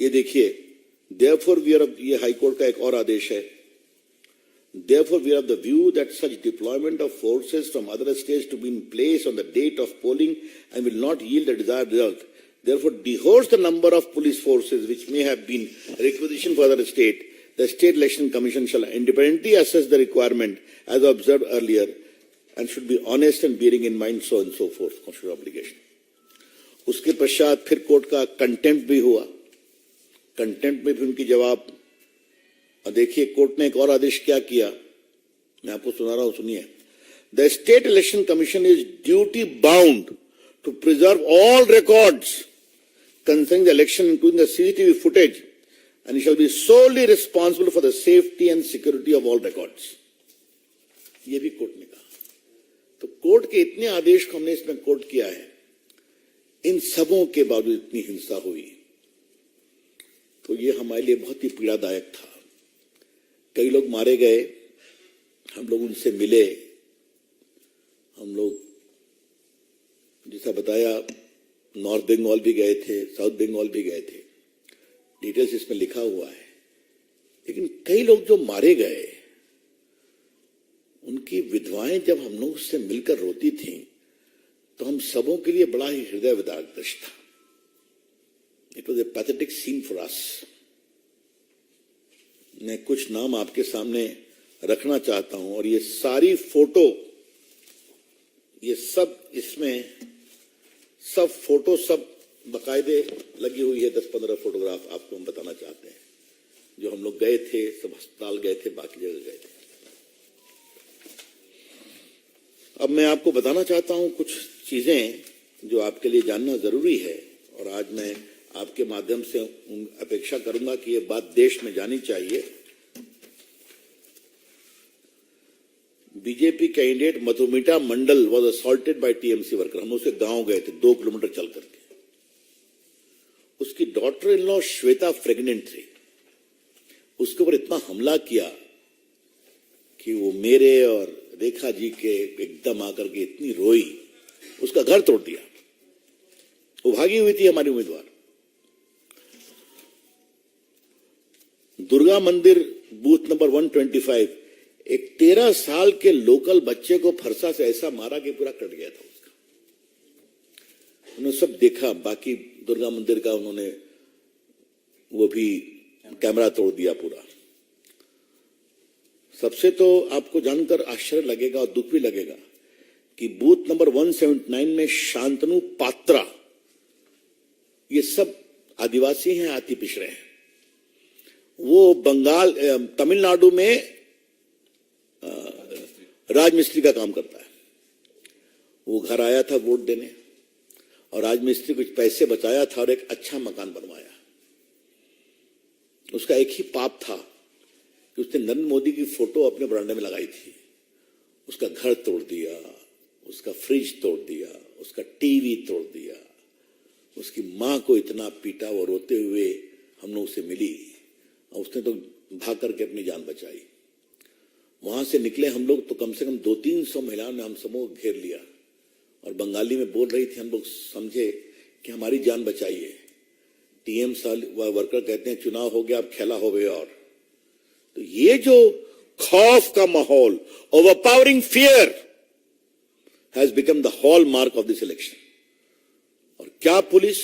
ये देखिए, therefore we are, ये हाईकोर्ट का एक और आदेश है, therefore we are of the view that such deployment of forces from other states to be in place on the date of polling and will not yield the desired result. Therefore dehodes the number of police forces which may have been requisitioned for other state. The State Election Commission shall independently assess the requirement as observed earlier and should be honest and bearing in mind so and so forth, constitutional obligation. उसके पश्चात फिर court का contempt भी हुआ, contempt में भी उनकी जवाब। और देखिए कोर्ट ने एक और आदेश क्या किया, मैं आपको सुना रहा हूं, सुनिए। The state election commission is duty bound to preserve all records concerning the election including the CCTV footage and shall be solely responsible for the safety and security of all records. ये भी court ने कहा। तो court के इतने आदेश को हमने इसमें कोर्ट किया है, इन सबों के बावजूद इतनी हिंसा हुई, तो ये हमारे लिए बहुत ही पीड़ादायक था। कई लोग मारे गए, हम लोग उनसे मिले, हम लोग जैसा बताया नॉर्थ बंगाल भी गए थे, साउथ बंगाल भी गए थे, डिटेल्स इसमें लिखा हुआ है। लेकिन कई लोग जो मारे गए, उनकी विधवाएं जब हम लोग उससे मिलकर रोती थी, तो हम सबों के लिए बड़ा ही हृदय विदारक दृश्य था। It was a pathetic scene for us. मैं कुछ नाम आपके सामने रखना चाहता हूं, और ये सारी फोटो, ये सब इसमें सब फोटो सब बाकायदे लगी हुई है। 10-15 फोटोग्राफ आपको हम बताना चाहते हैं, जो हम लोग गए थे, सब अस्पताल गए थे, बाकी जगह गए थे। अब मैं आपको बताना चाहता हूं कुछ चीजें जो आपके लिए जानना जरूरी है, और आज मैं आपके माध्यम से अपेक्षा करूंगा कि ये बात देश में जानी चाहिए। BJP candidate Madhumita Mandal was assaulted by TMC worker. हम उसके गांव गए थे 2 किलोमीटर चल करके। उसकी daughter in law Shweta pregnant थी। उसके ऊपर इतना हमला किया कि वो मेरे और रेखा जी के एकदम आकर के इतनी रोई, उसका घर तोड़ दिया। वो भागी हुई थी हमारी उम्मीदवार। दुर्गा मंदिर बूथ नंबर 125, एक 13 साल के लोकल बच्चे को फरसा से ऐसा मारा कि पूरा कट गया था उसका। उन्होंने सब देखा, बाकी दुर्गा मंदिर का उन्होंने वो भी कैमरा तोड़ दिया पूरा। सबसे तो आपको जानकर आश्चर्य लगेगा और दुख भी लगेगा कि बूथ नंबर 179 में शांतनु पात्रा, ये सब आदिवासी हैं, अति पिछड़े हैं। वो बंगाल तमिलनाडु में राजमिस्त्री का काम करता है। वो घर आया था वोट देने, और राजमिस्त्री कुछ पैसे बचाया था और एक अच्छा मकान बनवाया। उसका एक ही पाप था कि उसने नरेंद्र मोदी की फोटो अपने बरामदे में लगाई थी। उसका घर तोड़ दिया, उसका फ्रिज तोड़ दिया, उसका टीवी तोड़ दिया। उसकी मां को इतना पीटा, वो रोते हुए हम लोग उसे मिली, और उसने तो भाग करके अपनी जान बचाई। वहां से निकले हम लोग तो कम से कम 200-300 महिलाओं ने हम सबों को घेर लिया, और बंगाली में बोल रही थी। हम लोग समझे कि हमारी जान बचाइए। टीएम वर्कर कहते हैं चुनाव हो गया, अब खेला हो गया। और तो ये जो खौफ का माहौल, overpowering fear, has become the hallmark of this election. और क्या पुलिस,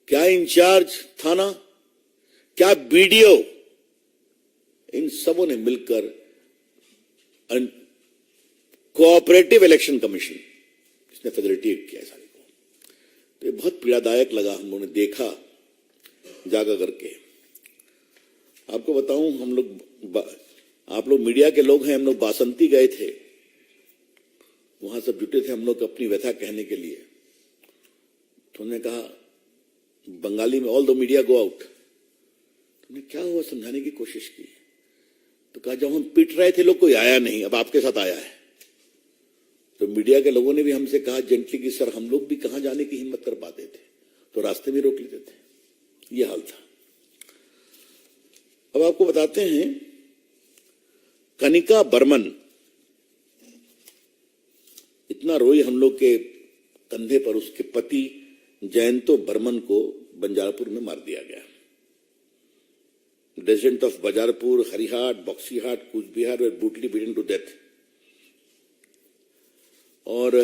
क्या इंचार्ज थाना, क्या बीडीओ, इन सबों ने मिलकर कोऑपरेटिव इलेक्शन कमीशन, इसने फैसिलिटेट किया सारे को। तो ये बहुत पीड़ादायक लगा, हम लोगों ने देखा जागा करके। आपको बताऊं, हम लोग, आप लोग मीडिया के लोग हैं, हम लोग बासंती गए थे, वहां सब जुटे थे हम लोग अपनी व्यथा कहने के लिए। तो उन्होंने कहा बंगाली में, all the media go out. तुमने क्या हुआ समझाने की कोशिश की, तो कहा जब हम पिट रहे थे लोग कोई आया नहीं, अब आपके साथ आया है। तो मीडिया के लोगों ने भी हमसे कहा जेंटली कि सर हम लोग भी कहां जाने की हिम्मत कर पाते थे, तो रास्ते में रोक लेते थे। ये हाल था। अब आपको बताते हैं, कनिका बर्मन इतना रोई हम लोग के कंधे पर। उसके पति जयंतो बर्मन को बंजारपुर में मार दिया गया। Residents of Bajarpur, Harihat, Boxyhat, Koochbihar were brutally beaten to death. और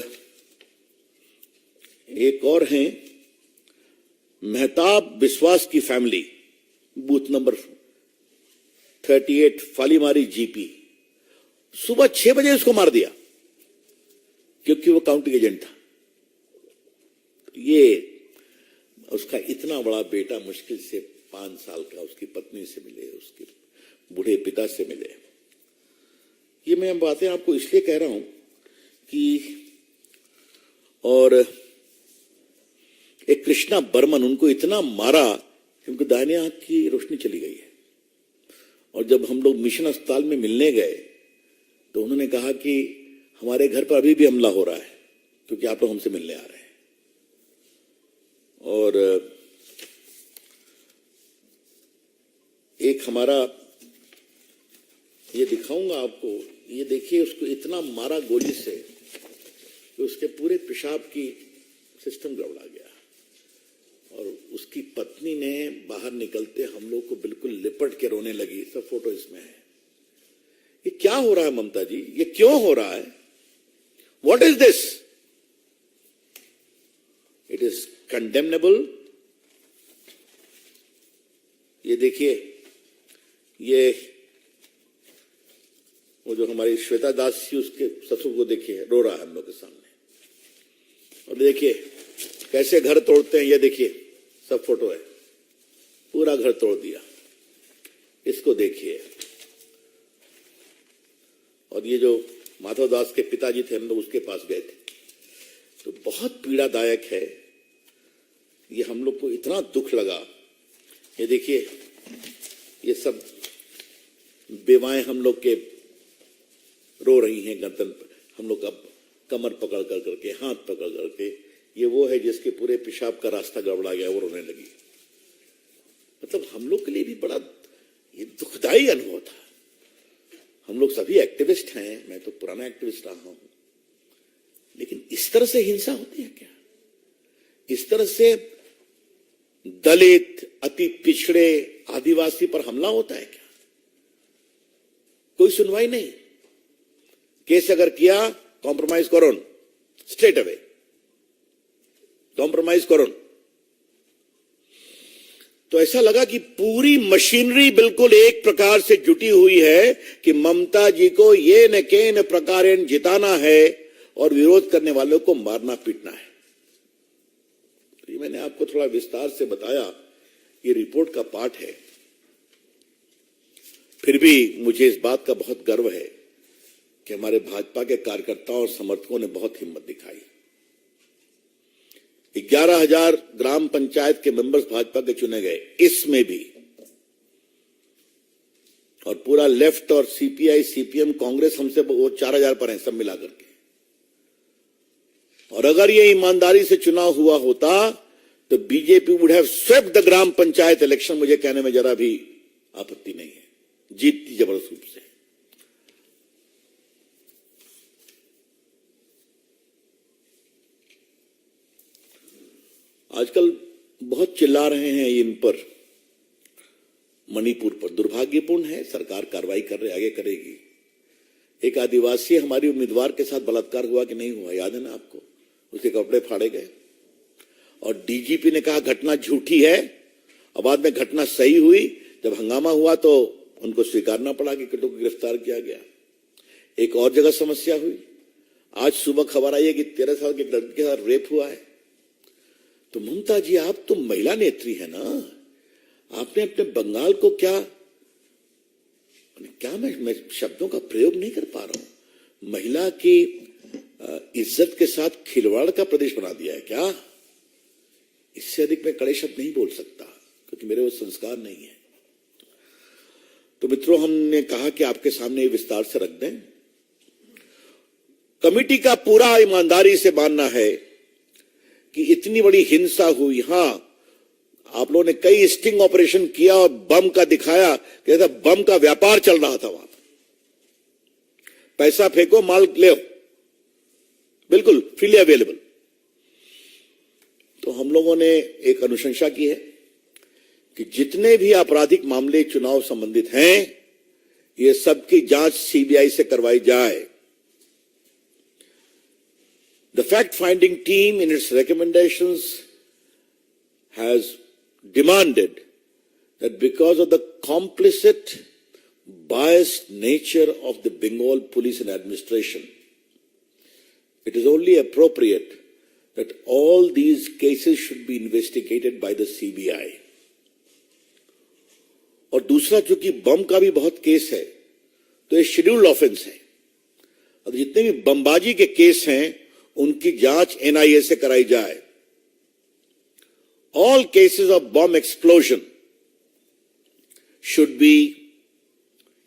एक और हैं मेहताब विश्वास की फैमिली, बूथ नंबर 38 फालीमारी जीपी। सुबह 6 बजे उसको मार दिया क्योंकि वो काउंटिंग एजेंट था। ये उसका इतना बड़ा बेटा मुश्किल से 5 साल का उसकी पत्नी से मिले, उसके बूढ़े पिता से मिले। ये मैं बातें आपको इसलिए कह रहा हूं कि और एक कृष्णा बर्मन, उनको इतना मारा कि उनको दाहिने हाथ की रोशनी चली गई है। और जब हम लोग मिशन अस्पताल में मिलने गए तो उन्होंने कहा कि हमारे घर पर अभी भी हमला हो रहा है क्योंकि आप लोग हमसे मिलने आ रहे हैं। और एक हमारा, ये दिखाऊंगा आपको, ये देखिए, उसको इतना मारा गोली से कि उसके पूरे पेशाब की सिस्टम गड़बड़ा गया। और उसकी पत्नी ने बाहर निकलते हम लोग को बिल्कुल लिपट के रोने लगी। सब फोटो इसमें है। ये क्या हो रहा है ममता जी? ये क्यों हो रहा है? What is this? It is condemnable. ये देखिए, ये वो जो हमारी श्वेता दास थी, उसके ससुर को देखिए, रो रहा है हम लोग के सामने। और देखिए कैसे घर तोड़ते हैं। ये देखिए, सब फोटो है, पूरा घर तोड़ दिया। इसको देखिए। और ये जो माधव दास के पिताजी थे, हम लोग उसके पास गए थे, तो बहुत पीड़ादायक है। ये हम लोग को इतना दुख लगा। ये देखिए, ये सब बेवाएं हम लोग के रो रही हैं गर्दन, हम लोग अब कमर पकड़ कर करके, हाथ पकड़ करके। ये वो है जिसके पूरे पेशाब का रास्ता गड़बड़ा गया, वो रोने लगी। मतलब हम लोग के लिए भी बड़ा ये दुखदाई अनुभव था। हम लोग सभी एक्टिविस्ट हैं, मैं तो पुराना एक्टिविस्ट रहा हूं, लेकिन इस तरह से हिंसा होती है क्या? इस तरह से दलित, अति पिछड़े, आदिवासी पर हमला होता है क्या? कोई सुनवाई नहीं। केस अगर किया, कॉम्प्रोमाइज करो, स्ट्रेट अवे कॉम्प्रोमाइज करो। तो ऐसा लगा कि पूरी मशीनरी बिल्कुल एक प्रकार से जुटी हुई है कि ममता जी को ये न के न प्रकारेण जिताना है और विरोध करने वालों को मारना पीटना है। तो ये मैंने आपको थोड़ा विस्तार से बताया, ये रिपोर्ट का पार्ट है। फिर भी मुझे इस बात का बहुत गर्व है कि हमारे भाजपा के कार्यकर्ताओं और समर्थकों ने बहुत हिम्मत दिखाई। 11,000 ग्राम पंचायत के मेंबर्स भाजपा के चुने गए, इसमें भी। और पूरा लेफ्ट और सीपीआई, सीपीएम, कांग्रेस हमसे वो 4,000 पर हैं, सब मिलाकर के। और अगर ये ईमानदारी से चुनाव हुआ होता तो BJP would have swept the gram panchayat election. मुझे कहने में जरा भी आपत्ति नहीं है, जीतती जबरदस्त रूप से। आजकल बहुत चिल्ला रहे हैं इन पर, मणिपुर पर। दुर्भाग्यपूर्ण है, सरकार कार्रवाई कर रही, आगे करेगी। एक आदिवासी हमारी उम्मीदवार के साथ बलात्कार हुआ कि नहीं हुआ, याद है ना आपको? उसके कपड़े फाड़े गए और डीजीपी ने कहा घटना झूठी है, और बाद में घटना सही हुई। जब हंगामा हुआ तो उनको स्वीकारना पड़ा कि किटो को गिरफ्तार किया गया। एक और जगह समस्या हुई। आज सुबह खबर आई है कि 13 साल के लड़के के साथ रेप हुआ है। तो ममता जी, आप तो महिला नेत्री है ना, आपने अपने बंगाल को क्या मैं शब्दों का प्रयोग नहीं कर पा रहा हूं, महिला की इज्जत के साथ खिलवाड़ का प्रदेश बना दिया है क्या? इससे अधिक मैं कड़े शब्द नहीं बोल सकता क्योंकि मेरे वो संस्कार नहीं है। तो मित्रों, हमने कहा कि आपके सामने विस्तार से रख दें। कमेटी का पूरा ईमानदारी से मानना है कि इतनी बड़ी हिंसा हुई। हां, आप लोगों ने कई स्टिंग ऑपरेशन किया और बम का दिखाया कि ऐसा बम का व्यापार चल रहा था वहां। पैसा फेंको, माल ले, बिल्कुल फ्रीली अवेलेबल। तो तो हम लोगों ने एक अनुशंसा की है कि जितने भी आपराधिक मामले चुनाव संबंधित हैं, ये सबकी जांच सीबीआई से करवाई जाए. The fact-finding team in its recommendations has demanded that because of the complicit, biased nature of the Bengal police and administration, it is only appropriate that all these cases should be investigated by the CBI. और दूसरा, चूंकि बम का भी बहुत case है, तो ये scheduled offence है. अब जितने भी बमबाजी के केस हैं, उनकी जांच एनआईए से कराई जाए. All cases of bomb explosion should be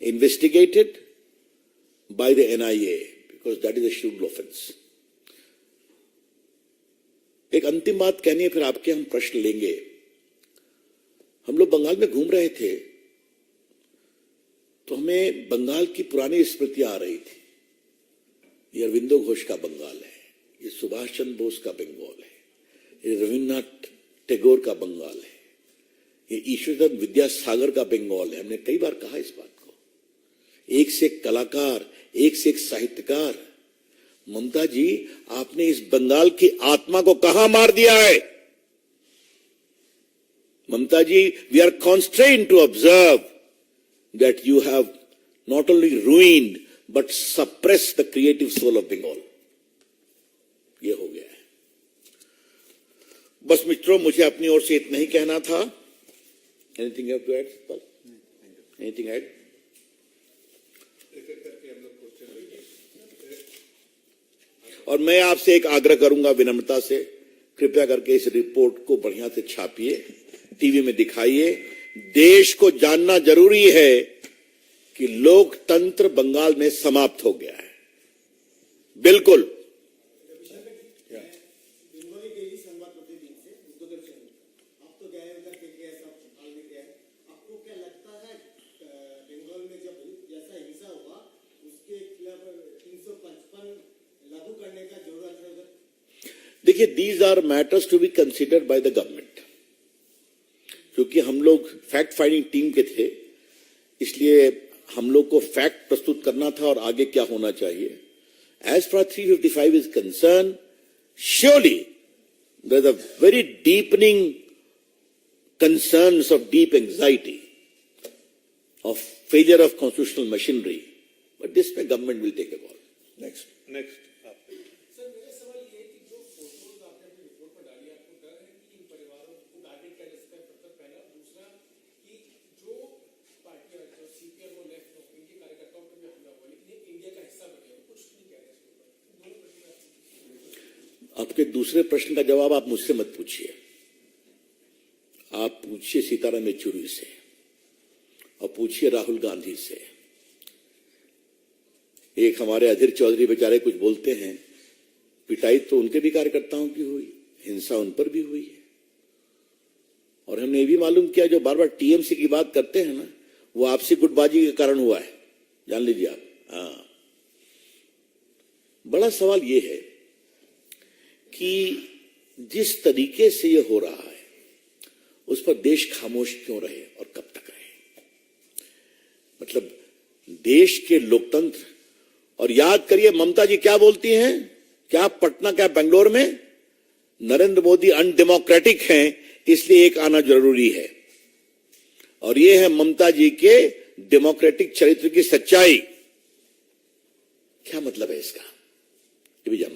investigated by the NIA because that is a scheduled offense. एक अंतिम बात कहनी है, फिर आपके हम प्रश्न लेंगे. हम लोग बंगाल में घूम रहे थे, तो हमें बंगाल की पुरानी स्मृतियां आ रही थी. ये अरविंदो घोष का बंगाल है, ये सुभाष चंद्र बोस का बंगाल है, ये रविन्द्रनाथ टैगोर का बंगाल है, ये ईश्वरचंद्र विद्यासागर का बंगाल है. हमने कई बार कहा इस बात को. एक से एक कलाकार, एक से एक साहित्यकार. ममता जी, आपने इस बंगाल की आत्मा को कहां मार दिया है? Mamata ji, we are constrained to observe that you have not only ruined but suppressed the creative soul of Bengal. ये हो गया है. बस मित्रों, मुझे अपनी ओर से इतना ही कहना था. Anything you have to add? Anything add? और मैं आपसे एक आग्रह करूंगा विनम्रता से, कृपया करके इस रिपोर्ट को बढ़िया से छापिए, टीवी में दिखाइए. देश को जानना जरूरी है कि लोकतंत्र बंगाल में समाप्त हो गया है. बिल्कुल. देखिए, these are matters to be considered by the government. क्योंकि हम लोग फैक्ट फाइंडिंग टीम के थे, इसलिए हम लोग को फैक्ट प्रस्तुत करना था और आगे क्या होना चाहिए. As far as 355 is concerned, surely there is a very deepening concerns of deep anxiety of failure of constitutional machinery. But this way government will take a call. Next. आपके दूसरे प्रश्न का जवाब आप मुझसे मत पूछिए, आप पूछिए सीताराम येचुरी से और पूछिए राहुल गांधी से. एक हमारे अधीर चौधरी बेचारे कुछ बोलते हैं, पिटाई तो उनके भी कार्यकर्ताओं की हुई, हिंसा उन पर भी हुई है. और हमने ये भी मालूम किया, जो बार बार टीएमसी की बात करते हैं ना, वो आपसी गुटबाजी के कारण हुआ है, जान लीजिए आप. हाँ, बड़ा सवाल ये है कि जिस तरीके से ये हो रहा है, उस पर देश खामोश क्यों रहे और कब तक रहे? मतलब देश के लोकतंत्र. और याद करिए, ममता जी क्या बोलती हैं, क्या पटना, क्या बेंगलोर में नरेंद्र मोदी अनडेमोक्रेटिक हैं, इसलिए एक आना जरूरी है. और ये है ममता जी के डेमोक्रेटिक चरित्र की सच्चाई. क्या मतलब है इसका, ये भी जानना